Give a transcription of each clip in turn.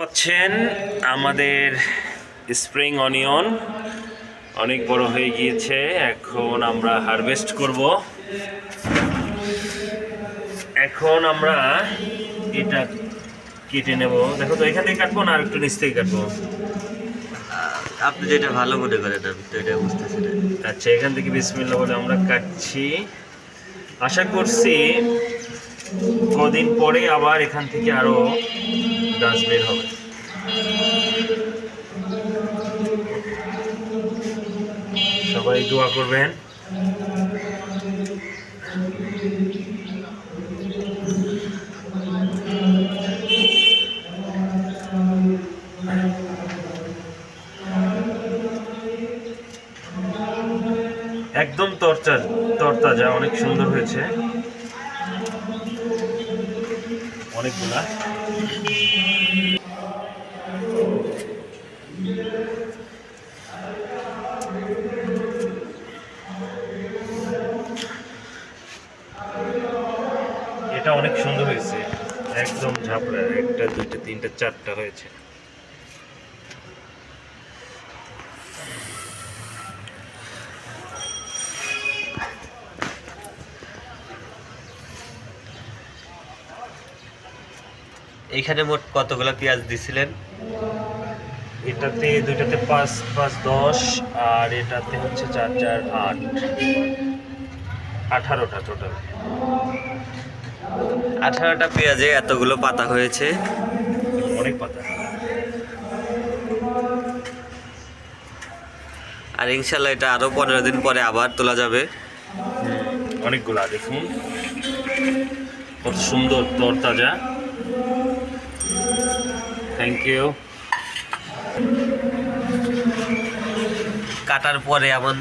পাচ্ছেন আমাদের spring onion অনেক বড় হয়ে গিয়েছে। এখন আমরা হারভেস্ট করব। এখন আমরা এটা কেটে নেব। দেখো তো এখান থেকে কাটবো না আর একটু নিচ থেকে কাটবো? আপনি যেটা ভালো মনে করেন, আমি তো এটা বুঝতেছি না। আচ্ছা, এখান থেকে বিসমিল্লাহ বলে আমরা কাটছি। আশা করছি কদিন পরে আবার এখান থেকে আরো গাছ বের হবে। সবাই দোয়া করবেন। একদম তরতাজা, অনেক সুন্দর হয়েছে অনেকগুলা। এটা অনেক সুন্দর হয়েছে, একদম ঝাপড়া। একটা দুইটা তিনটা চারটা হয়েছে। এইখানে মোট কতগুলো পেঁয়াজ দিছিলেন? এটাতে দুইটাতে 5 5 10 আর এটাতে হচ্ছে 4 4 8 18টা টোটাল। 18টা পেঁয়াজে এতগুলো পাতা হয়েছে। অনেক পাতা। আর ইনশাল্লাহ এটা আরো 15 দিন পরে আবার তোলা যাবে। অনেকগুলা দেখুন, কত সুন্দর তরতাজা। Thank you. কাটার পরে এমন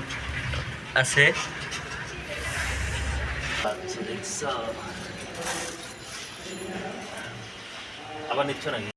আছে। আবার নিচ্ছ নাকি?